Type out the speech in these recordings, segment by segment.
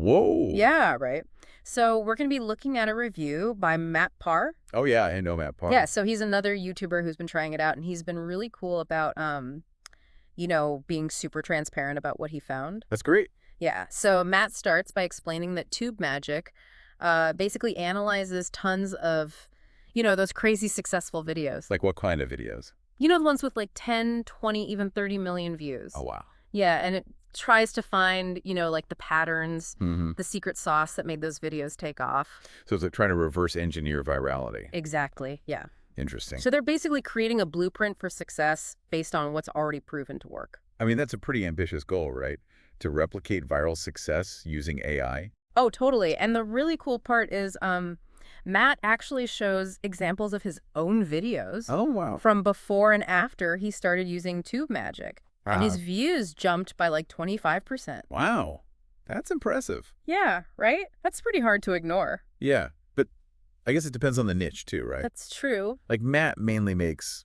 Whoa. Yeah, right. So we're going to be looking at a review by Matt Parr. Oh, yeah, I know Matt Parr. Yeah, so he's another YouTuber who's been trying it out, and he's been really cool about, being super transparent about what he found. That's great. Yeah, so Matt starts by explaining that Tubemagic basically analyzes tons of, those crazy successful videos. Like what kind of videos? The ones with like 10, 20, even 30 million views. Oh, wow. Yeah, and it tries to find, like the patterns, Mm-hmm. the secret sauce that made those videos take off. So it's like trying to reverse engineer virality. Exactly, yeah. Interesting. So they're basically creating a blueprint for success based on what's already proven to work. I mean, that's a pretty ambitious goal, right? To replicate viral success using AI. Oh, totally. And the really cool part is Matt actually shows examples of his own videos Oh, wow. from before and after he started using Tubemagic. And his views jumped by like 25%. Wow. That's impressive. Yeah, right? That's pretty hard to ignore. Yeah, but I guess it depends on the niche too, right? That's true. Like Matt mainly makes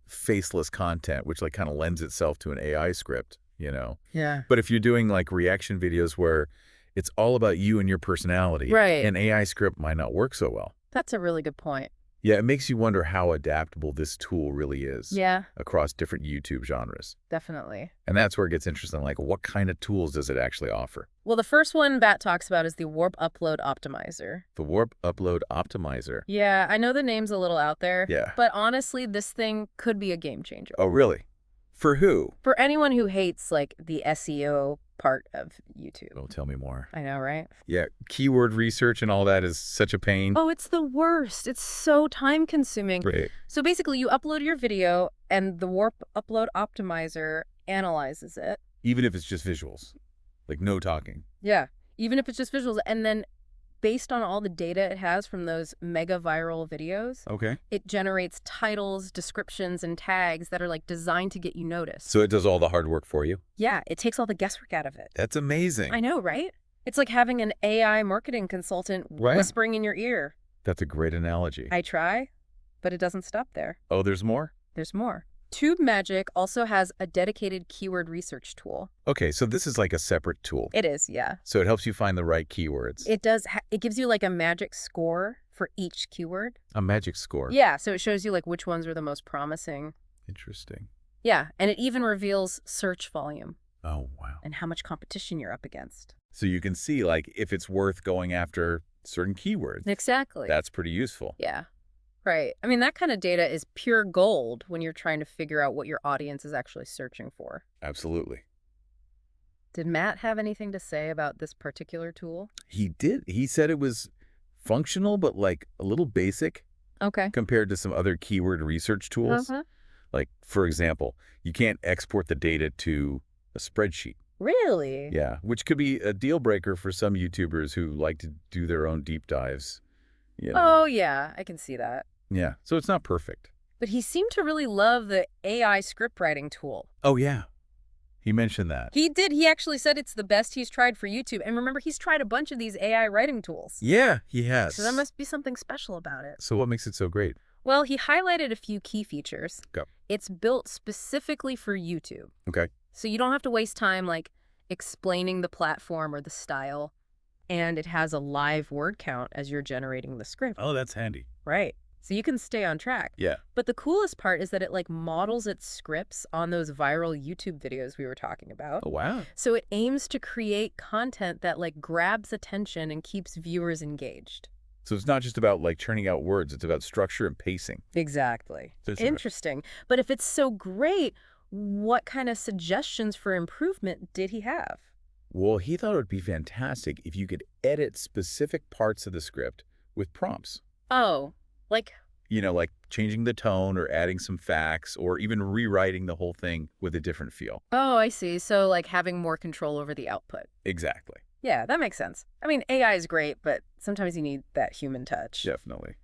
faceless content, which like kind of lends itself to an AI script, Yeah. But if you're doing like reaction videos where it's all about you and your personality, Right. an AI script might not work so well. That's a really good point. Yeah, it makes you wonder how adaptable this tool really is Yeah, across different YouTube genres. definitely. And that's where it gets interesting, like what kind of tools does it actually offer? Well, the first one Matt talks about is the Warp Upload Optimizer. The Warp Upload Optimizer. Yeah, I know the name's a little out there. Yeah. But honestly, this thing could be a game changer. Oh, really? For who? For anyone who hates, like, the SEO part of YouTube. Oh, tell me more. I know, right? Yeah, keyword research and all that is such a pain. Oh, it's the worst. It's so time-consuming. Right. So basically, you upload your video, and the Warp Upload Optimizer analyzes it. Even if it's just visuals, like no talking. Yeah, even if it's just visuals. And then based on all the data it has from those mega viral videos, Okay. it generates titles, descriptions, and tags that are like designed to get you noticed. So it does all the hard work for you? Yeah, it takes all the guesswork out of it. That's amazing. I know, right? It's like having an AI marketing consultant Right. whispering in your ear. That's a great analogy. I try, but it doesn't stop there. Oh, there's more? There's more. Tubemagic also has a dedicated keyword research tool. Okay, so this is like a separate tool. It is, yeah. So it helps you find the right keywords. It does. It gives you like a magic score for each keyword. A magic score. Yeah, so it shows you like which ones are the most promising. Interesting. Yeah, and it even reveals search volume Oh, wow. and how much competition you're up against. So you can see like if it's worth going after certain keywords. Exactly. That's pretty useful. Yeah. Right. I mean, that kind of data is pure gold when you're trying to figure out what your audience is actually searching for. Absolutely. Did Matt have anything to say about this particular tool? He did. He said it was functional, but like a little basic Okay. compared to some other keyword research tools. Uh-huh. Like, for example, you can't export the data to a spreadsheet. Really? Yeah, which could be a deal breaker for some YouTubers who like to do their own deep dives. Oh, yeah, I can see that. Yeah, so it's not perfect. But he seemed to really love the AI script writing tool. Oh, yeah. He mentioned that. He did. He actually said it's the best he's tried for YouTube. And remember, he's tried a bunch of these AI writing tools. Yeah, he has. So there must be something special about it. So what makes it so great? Well, he highlighted a few key features. Go. It's built specifically for YouTube. Okay. So you don't have to waste time, like, explaining the platform or the style. And it has a live word count as you're generating the script. Oh, that's handy. Right. So you can stay on track. Yeah. But the coolest part is that it like models its scripts on those viral YouTube videos we were talking about. Oh, wow. So it aims to create content that like grabs attention and keeps viewers engaged. So it's not just about like churning out words. It's about structure and pacing. Exactly. That's Interesting. But if it's so great, what kind of suggestions for improvement did he have? Well, he thought it would be fantastic if you could edit specific parts of the script with prompts. Oh, like, Like changing the tone or adding some facts or even rewriting the whole thing with a different feel. oh, I see. So like having more control over the output. Exactly. Yeah, that makes sense. I mean, AI is great, but sometimes you need that human touch. Definitely.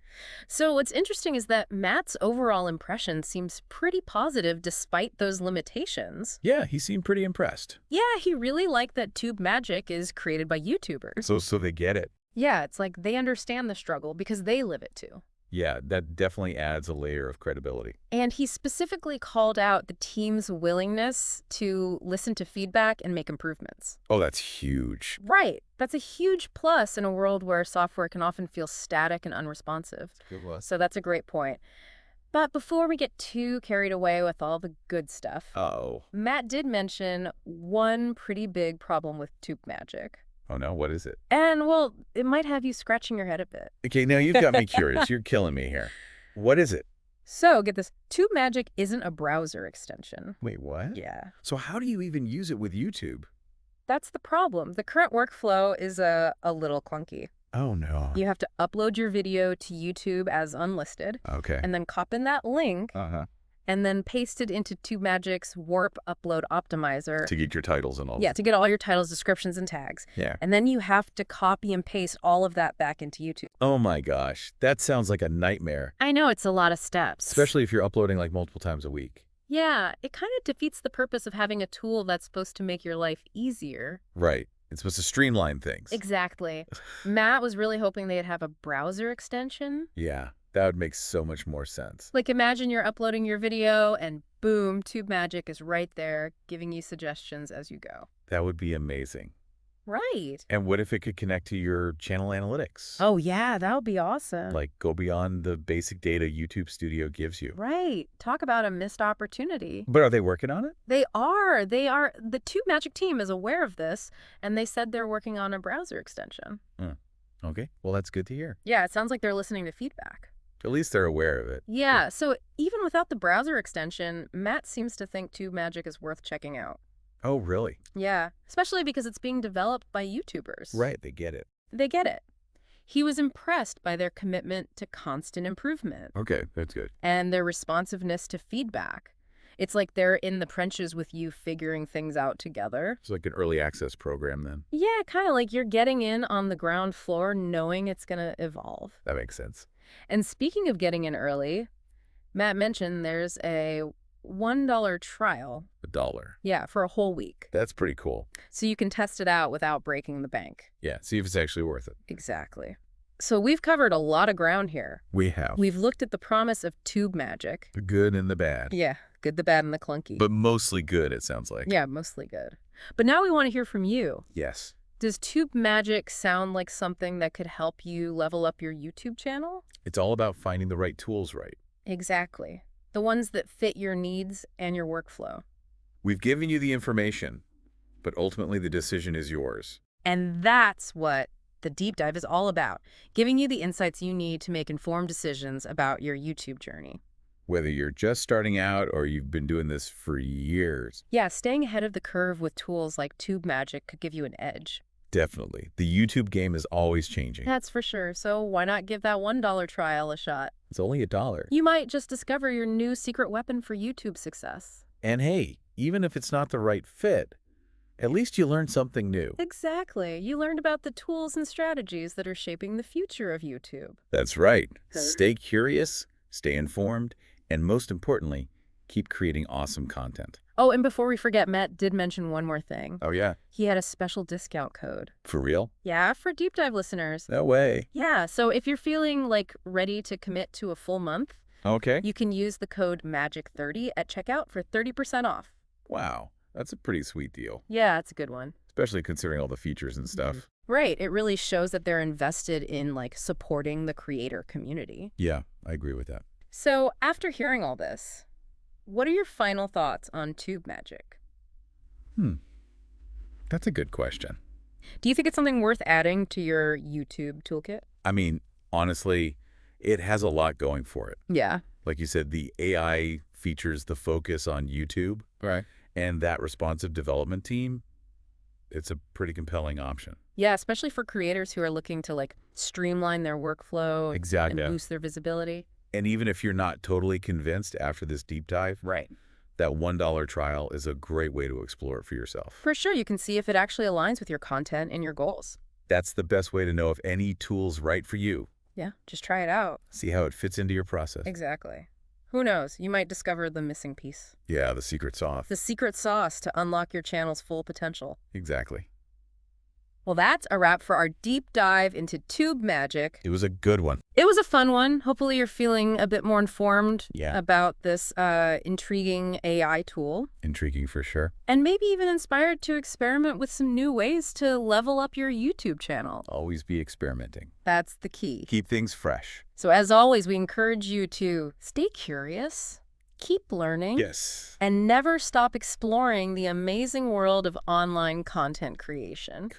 So what's interesting is that Matt's overall impression seems pretty positive despite those limitations. Yeah, he seemed pretty impressed. Yeah, he really liked that Tubemagic is created by YouTubers. So they get it. Yeah, it's like they understand the struggle because they live it too. Yeah, that definitely adds a layer of credibility. And he specifically called out the team's willingness to listen to feedback and make improvements. Oh, that's huge. Right. That's a huge plus in a world where software can often feel static and unresponsive. Good was. So that's a great point. But before we get too carried away with all the good stuff, Oh. Matt did mention one pretty big problem with Tubemagic. Oh, no, what is it? And, well, it might have you scratching your head a bit. Okay, now you've got me curious. You're killing me here. What is it? So, get this. Tubemagic isn't a browser extension. Wait, what? Yeah. So how do you even use it with YouTube? That's the problem. The current workflow is a little clunky. Oh, no. You have to upload your video to YouTube as unlisted, Okay. and then copy that link, and then paste it into Tubemagic's Warp Upload Optimizer. To get your titles and all Yeah, to get all your titles, descriptions, and tags. Yeah. And then you have to copy and paste all of that back into YouTube. Oh, my gosh. That sounds like a nightmare, I know, it's a lot of steps. especially if you're uploading like multiple times a week. Yeah, it kind of defeats the purpose of having a tool that's supposed to make your life easier. Right. It's supposed to streamline things. Exactly. Matt was really hoping they'd have a browser extension. Yeah, that would make so much more sense. Like, imagine you're uploading your video and boom, Tubemagic is right there giving you suggestions as you go. That would be amazing. Right. And what if it could connect to your channel analytics? Oh, yeah, that would be awesome. Like go beyond the basic data YouTube Studio gives you. Right. Talk about a missed opportunity. But are they working on it? They are. The Tubemagic team is aware of this, and they said they're working on a browser extension. Okay, well, that's good to hear. Yeah, it sounds like they're listening to feedback. At least they're aware of it. Yeah, so even without the browser extension, Matt seems to think Tubemagic is worth checking out. Oh, really? Yeah, especially because it's being developed by YouTubers. Right, they get it. They get it. He was impressed by their commitment to constant improvement Okay, that's good. and their responsiveness to feedback. It's like they're in the trenches with you figuring things out together. It's like an early access program then. Yeah, kind of like you're getting in on the ground floor knowing it's going to evolve. That makes sense. And speaking of getting in early, Matt mentioned there's a $1 trial. $1. Yeah, for a whole week. That's pretty cool. So you can test it out without breaking the bank. Yeah, see if it's actually worth it. Exactly. So we've covered a lot of ground here. We have. We've looked at the promise of Tubemagic. The good and the bad. Yeah, good, the bad, and the clunky. But mostly good, it sounds like. Yeah, mostly good. But now we want to hear from you. Yes. Does Tubemagic sound like something that could help you level up your YouTube channel? It's all about finding the right tools right. Exactly. The ones that fit your needs and your workflow. We've given you the information, but ultimately the decision is yours. And that's what the deep dive is all about, giving you the insights you need to make informed decisions about your YouTube journey. Whether you're just starting out or you've been doing this for years. Yeah, staying ahead of the curve with tools like Tubemagic could give you an edge. Definitely. The YouTube game is always changing. That's for sure. So why not give that $1 trial a shot? It's only $1. You might just discover your new secret weapon for YouTube success. And hey, even if it's not the right fit, at least you learned something new. Exactly. You learned about the tools and strategies that are shaping the future of YouTube. That's right. Stay curious, stay informed, and most importantly, keep creating awesome content. Oh, and before we forget, Matt did mention one more thing. Oh, yeah? He had a special discount code. For real? Yeah, for deep dive listeners. No way. Yeah, so if you're feeling like ready to commit to a full month, Okay. you can use the code MAGIC30 at checkout for 30% off. Wow, that's a pretty sweet deal. Yeah, it's a good one. Especially considering all the features and stuff. Right. It really shows that they're invested in like supporting the creator community. Yeah, I agree with that. So after hearing all this, what are your final thoughts on Tubemagic? That's a good question. Do you think it's something worth adding to your YouTube toolkit? I mean, honestly, it has a lot going for it. Yeah. Like you said, the AI features the focus on YouTube. Right. And that responsive development team, it's a pretty compelling option. Yeah, especially for creators who are looking to like streamline their workflow Exactly. and boost their visibility. And even if you're not totally convinced after this deep dive, Right. that $1 trial is a great way to explore it for yourself. For sure, you can see if it actually aligns with your content and your goals. That's the best way to know if any tool's right for you. Yeah, just try it out. See how it fits into your process. Exactly. Who knows? You might discover the missing piece. Yeah, the secret sauce. The secret sauce to unlock your channel's full potential. Exactly. Well, that's a wrap for our deep dive into Tubemagic. It was a good one. It was a fun one. Hopefully you're feeling a bit more informed about this intriguing AI tool. Intriguing for sure. And maybe even inspired to experiment with some new ways to level up your YouTube channel. Always be experimenting. That's the key. Keep things fresh. So as always, we encourage you to stay curious, keep learning, and never stop exploring the amazing world of online content creation.